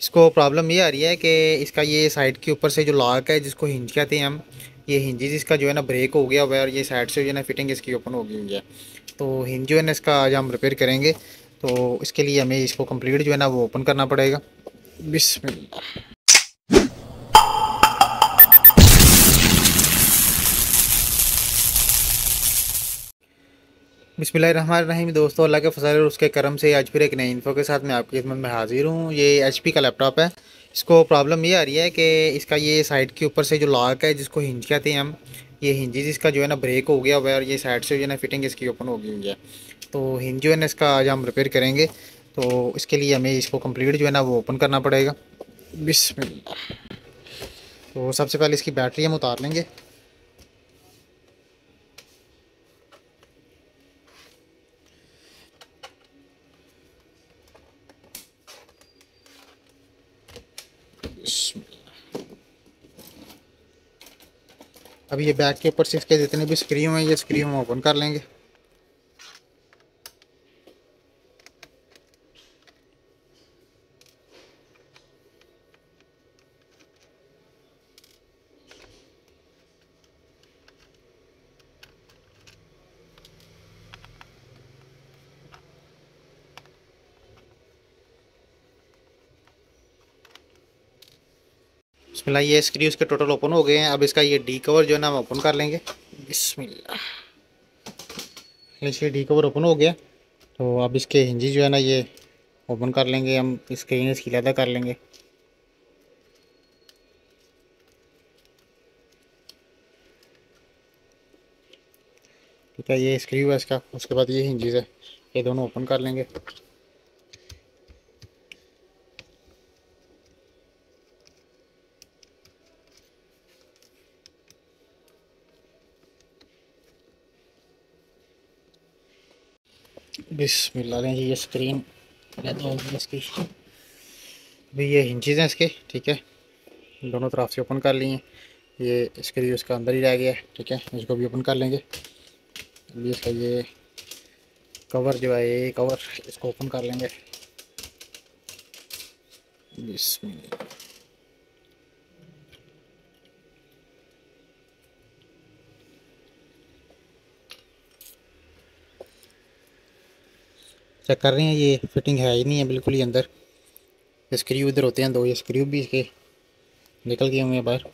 इसको प्रॉब्लम ये आ रही है कि इसका ये साइड के ऊपर से जो लॉक है जिसको हिंज कहते हैं हम, ये हिंजेस इसका जो है ना ब्रेक हो गया हुआ है और ये साइड से जो है ना फिटिंग इसकी ओपन हो गई हुई है। तो हिंज जो है ना इसका आज हम रिपेयर करेंगे। तो इसके लिए हमें इसको कंप्लीट जो है ना वो ओपन करना पड़ेगा। बिस्मिल्लाह। बिस्मिल्लाहिर्रहमानिर्रहीम। दोस्तों, अल्लाह के फजल और उसके करम से आज फिर एक नई इन्फो के साथ मैं आपकी खिदमत में हाजिर हूँ। ये एचपी का लैपटॉप है। इसको प्रॉब्लम ये आ रही है कि इसका ये साइड के ऊपर से जो लॉक है जिसको हिंज कहते हैं हम, ये हिंजेस इसका जो है ना ब्रेक हो गया हुआ है और ये साइड से जो है ना फिटिंग इसकी ओपन हो गई हुई है। तो हिंज जो है ना इसका आज हम रिपेयर करेंगे। तो इसके लिए हमें इसको कम्प्लीट जो है ना वो ओपन करना पड़ेगा। बिस्मिल्लाह। तो सबसे पहले इसकी बैटरी हम उतार लेंगे। अब ये बैक के ऊपर से इसके जितने भी स्क्रू हैं ये स्क्रू हम ओपन कर लेंगे। बिस्मिल्लाह, ये स्क्रू इसके टोटल ओपन हो गए हैं। अब इसका ये डी कवर जो है ना हम ओपन कर लेंगे। बिस्मिल्लाह। इसके डी कवर ओपन हो गया। तो अब इसके हिंजी जो है ना ये ओपन कर लेंगे हम, इसके इसकी लैदा कर लेंगे। ठीक है, ये स्क्रू है इसका। उसके बाद ये हिंजीज है, ये दोनों ओपन कर लेंगे। बिस्मिल्लाह। लें जी, ये स्क्रीन लैदा होगी इसकी। अभी ये हिंजीज हैं इसके। ठीक है, दोनों तरफ से ओपन कर लिए हैं। ये स्क्रू इसका अंदर ही रह गया है। ठीक है, इसको भी ओपन कर लेंगे। अभी इसका ये कवर जो है, ये कवर इसको ओपन कर लेंगे। बिस्मिल्लाह। चेक कर रहे हैं, ये फिटिंग है ही नहीं है बिल्कुल ही अंदर। स्क्रू इधर होते हैं दो, ये स्क्रू भी इसके निकल गए हुए हैं बाहर।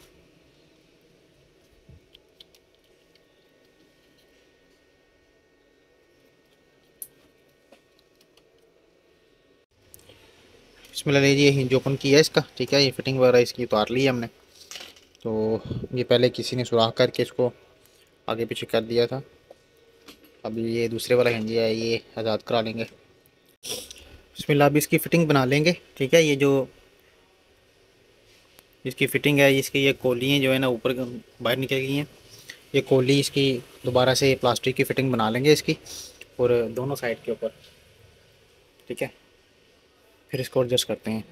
इसमें लीजिए हिंज ओपन किया इसका। ठीक है, ये फिटिंग वगैरह इसकी उतार ली है हमने। तो ये पहले किसी ने सुराख करके इसको आगे पीछे कर दिया था। अभी ये दूसरे वाला हिंज है, ये आज़ाद करा लेंगे। बिस्मिल्लाह। अभी इसकी फ़िटिंग बना लेंगे। ठीक है, ये जो इसकी फ़िटिंग है, इसकी ये कोलियाँ जो है ना ऊपर बाहर निकल गई हैं। ये कोली इसकी दोबारा से प्लास्टिक की फ़िटिंग बना लेंगे इसकी, और दोनों साइड के ऊपर। ठीक है, फिर इसको एडजस्ट करते हैं।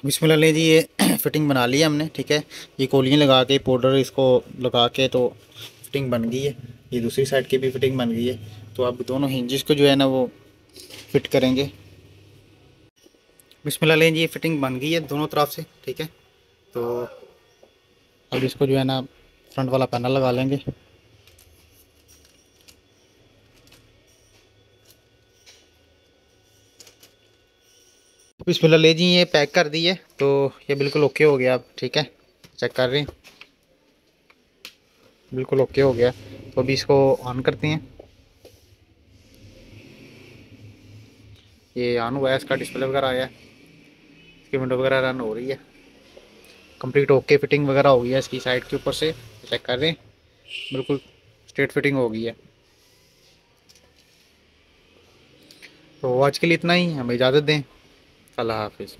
बिस्मिल्लाह। ले जी, ये फ़िटिंग बना ली है हमने। ठीक है, ये कोलियाँ लगा के पाउडर इसको लगा के तो फ़िटिंग बन गई है। ये दूसरी साइड की भी फ़िटिंग बन गई है। तो अब दोनों हिंजेस को जो है ना वो फिट करेंगे। बिस्मिल्लाह। ले जी, ये फ़िटिंग बन गई है दोनों तरफ से। ठीक है, तो अब इसको जो है ना फ्रंट वाला पैनल लगा लेंगे। बिस्मिल्लाह। ले जी, ये पैक कर दी है। तो ये बिल्कुल ओके हो गया अब। ठीक है, चेक कर रहे हैं, बिल्कुल ओके हो गया। तो अभी इसको ऑन करते हैं। ये ऑन हुआ है, इसका डिस्प्ले वगैरह आया है, इसकी विंडो वगैरह रन हो रही है। कंप्लीट ओके फिटिंग वगैरह हो गई है इसकी साइड के ऊपर से। चेक कर रहे हैं, बिल्कुल स्ट्रेट फिटिंग हो गई है। तो आज के लिए इतना ही, हमें इजाज़त दें। अल्लाह हाफिज़।